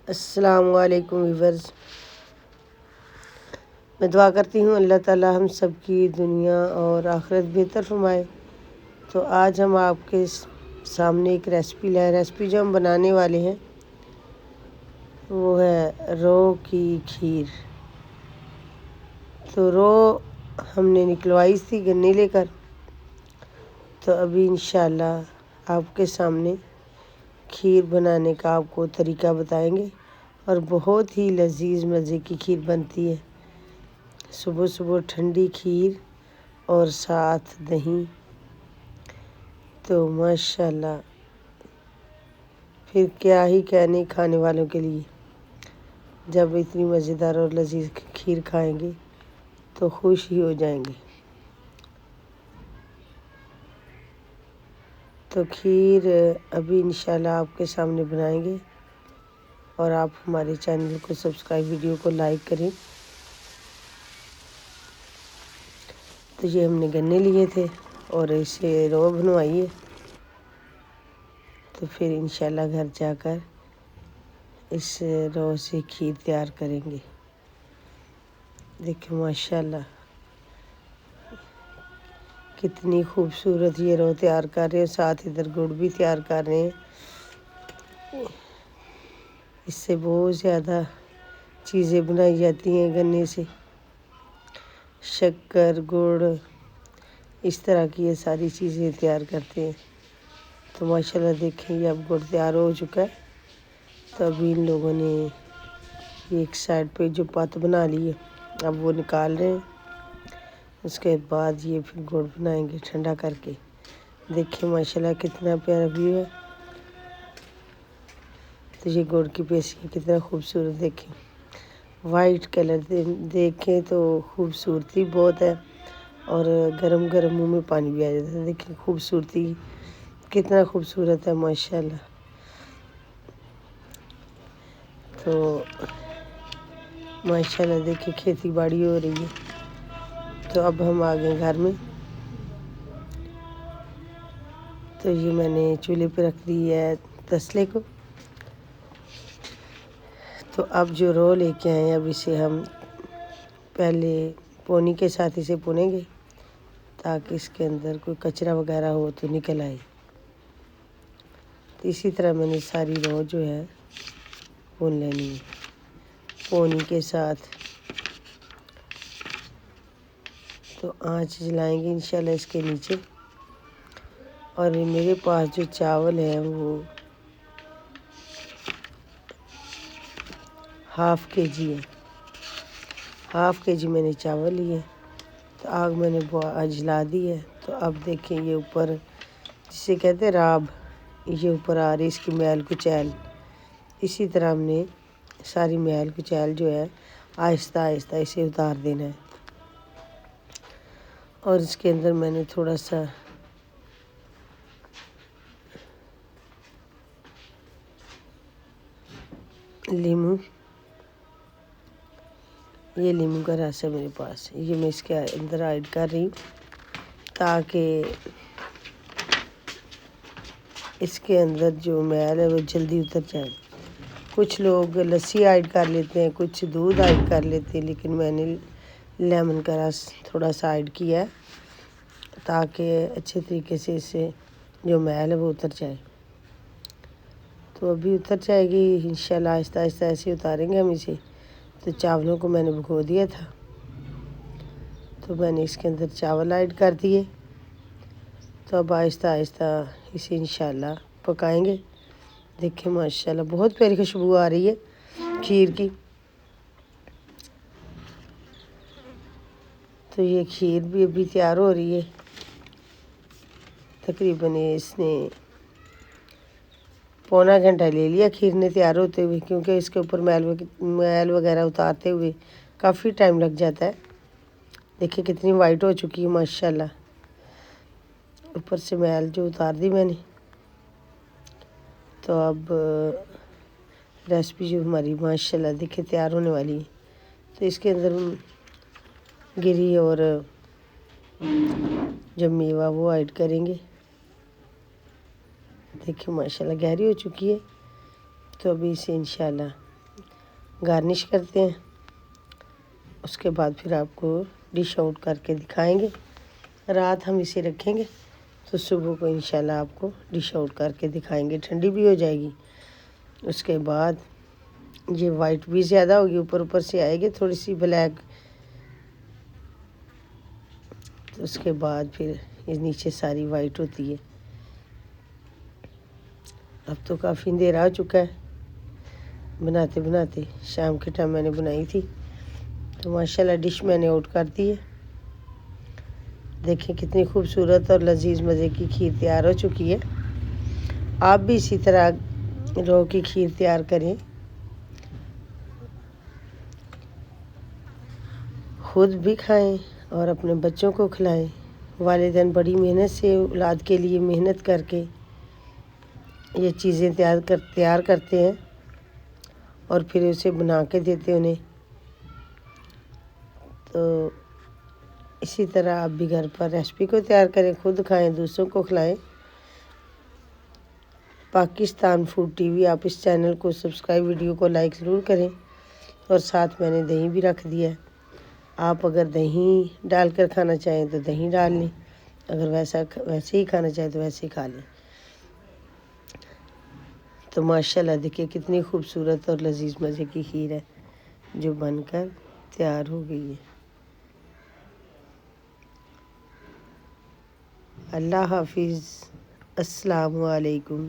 السلام علیکم ویورز، میں دعا کرتی ہوں اللہ تعالی ہم سب کی دنیا اور آخرت بہتر فرمائے۔ تو آج ہم آپ کے سامنے ایک ریسپی جو ہم بنانے والے ہیں وہ ہے رو کی کھیر۔ تو رو ہم نے نکلوائی تھی گنے لے کر، تو ابھی انشاءاللہ آپ کے سامنے کھیر بنانے کا آپ کو طریقہ بتائیں گے، اور بہت ہی لذیذ مزے کی کھیر بنتی ہے۔ صبح صبح ٹھنڈی کھیر اور ساتھ دہی، تو ماشاءاللہ پھر کیا ہی کہنے کھانے والوں کے لیے۔ جب اتنی مزیدار اور لذیذ کھیر کھائیں گے تو خوش ہی ہو جائیں گے۔ تو کھیر ابھی انشاءاللہ آپ کے سامنے بنائیں گے، اور آپ ہمارے چینل کو سبسکرائب، ویڈیو کو لائک کریں۔ تو یہ ہم نے گنے لیے تھے اور اسے رو بنوائی ہے، تو پھر انشاءاللہ گھر جا کر اس رو سے کھیر تیار کریں گے۔ دیکھیں ماشاءاللہ کتنی خوبصورت یہ رو تیار کر رہے ہیں، ساتھ ادھر گڑ بھی تیار کر رہے ہیں۔ اس سے بہت زیادہ چیزیں بنائی جاتی ہیں گنے سے، شکر، گڑ، اس طرح کی یہ ساری چیزیں تیار کرتے ہیں۔ تو ماشاءاللہ دیکھیں یہ اب گڑ تیار ہو چکا ہے، تو ابھی ان لوگوں نے ایک سائڈ پہ جو پت بنا لی ہے اب وہ نکال رہے ہیں۔ اس کے بعد یہ پھر گڑ بنائیں گے ٹھنڈا کر کے۔ دیکھیں ماشاءاللہ کتنا پیارا ویو ہے۔ تو یہ گڑ کی پیسی کتنا خوبصورت، دیکھیں وائٹ کلر، دیکھیں تو خوبصورتی بہت ہے، اور گرم گرم منہ میں پانی بھی آ جاتا ہے۔ دیکھیں خوبصورتی کتنا خوبصورت ہے ماشاءاللہ۔ تو ماشاءاللہ دیکھیں کھیتی باڑی ہو رہی ہے۔ تو اب ہم آ گئے گھر میں، تو یہ میں نے چولہے پہ رکھ دی ہے تسلے کو۔ تو اب جو رو لے کے آئے ہیں اب اسے ہم پہلے پونی کے ساتھ اسے پونیں گے، تاکہ اس کے اندر کوئی کچرا وغیرہ ہو تو نکل آئے۔ تو اسی طرح میں نے ساری رو جو ہے پون لینی ہے پونی کے ساتھ۔ تو آنچ جلائیں گے انشاءاللہ اس کے نیچے، اور میرے پاس جو چاول ہے وہ ½ kg ہے، ½ kg میں نے چاول لیے۔ تو آگ میں نے جلا دی ہے۔ تو اب دیکھیں یہ اوپر جسے کہتے ہیں راب، یہ اوپر آ رہی اس کی میل کچیل۔ اسی طرح ہم نے ساری میل کچیل جو ہے آہستہ آہستہ اسے اتار دینا ہے۔ اور اس کے اندر میں نے تھوڑا سا لیموں، یہ لیموں کا رس ہے میرے پاس، یہ میں اس کے اندر ایڈ کر رہی ہوں تاکہ اس کے اندر جو میل ہے وہ جلدی اتر جائے۔ کچھ لوگ لسی ایڈ کر لیتے ہیں، کچھ دودھ ایڈ کر لیتے ہیں، لیکن میں نے لیمن کا رس تھوڑا سا ایڈ کیا ہے تاکہ اچھے طریقے سے اس سے جو میل ہے وہ اتر جائے۔ تو ابھی اتر جائے گی انشاءاللہ، آہستہ آہستہ ایسے اتاریں گے ہم اسے۔ تو چاولوں کو میں نے بھگو دیا تھا، تو میں نے اس کے اندر چاول ایڈ کر دیے۔ تو اب آہستہ آہستہ اسے انشاءاللہ پکائیں گے۔ دیکھیں ماشاءاللہ بہت پیاری خوشبو آ رہی ہے کھیر کی۔ تو یہ کھیر بھی ابھی تیار ہو رہی ہے، تقریباً اس نے پونا گھنٹہ لے لیا کھیر نے تیار ہوتے ہوئے، کیونکہ اس کے اوپر میل وغیرہ اتارتے ہوئے کافی ٹائم لگ جاتا ہے۔ دیکھیں کتنی وائٹ ہو چکی ہے ماشاءاللہ، اوپر سے میل جو اتار دی میں نے۔ تو اب ریسپی جو ہماری ماشاءاللہ دیکھیں تیار ہونے والی ہے۔ تو اس کے اندر گری اور جو میوہ وہ ایڈ کریں گے۔ دیکھیں ماشاءاللہ گہری ہو چکی ہے، تو ابھی اسے انشاءاللہ گارنش کرتے ہیں، اس کے بعد پھر آپ کو ڈش آؤٹ کر کے دکھائیں گے۔ رات ہم اسے رکھیں گے تو صبح کو انشاءاللہ آپ کو ڈش آؤٹ کر کے دکھائیں گے، ٹھنڈی بھی ہو جائے گی۔ اس کے بعد یہ وائٹ بھی زیادہ ہوگی، اوپر سے آئے گی تھوڑی سی بلیک، اس کے بعد پھر یہ نیچے ساری وائٹ ہوتی ہے۔ اب تو کافی اندھیرا ہو چکا ہے، بناتے بناتے شام کے ٹائم میں نے بنائی تھی، تو ماشاءاللہ ڈش میں نے آؤٹ کر دی ہے۔ دیکھیں کتنی خوبصورت اور لذیذ مزے کی کھیر تیار ہو چکی ہے۔ آپ بھی اسی طرح رو کی کھیر تیار کریں، خود بھی کھائیں اور اپنے بچوں کو کھلائیں۔ والدین بڑی محنت سے اولاد کے لیے محنت کر کے یہ چیزیں تیار کرتے ہیں اور پھر اسے بنا کے دیتے انہیں۔ تو اسی طرح آپ بھی گھر پر ریسپی کو تیار کریں، خود کھائیں، دوسروں کو کھلائیں۔ پاکستان فوڈ ٹی وی، آپ اس چینل کو سبسکرائب، ویڈیو کو لائک ضرور کریں، اور ساتھ میں نے دہی بھی رکھ دیا ہے۔ آپ اگر دہی ڈال کر کھانا چاہیں تو دہی ڈال لیں، اگر ویسے ہی کھانا چاہیں تو ویسے ہی کھا لیں۔ تو ماشاءاللہ دیکھیں کتنی خوبصورت اور لذیذ مزے کی کھیر ہے جو بن کر تیار ہو گئی ہے۔ اللہ حافظ، السلام علیکم۔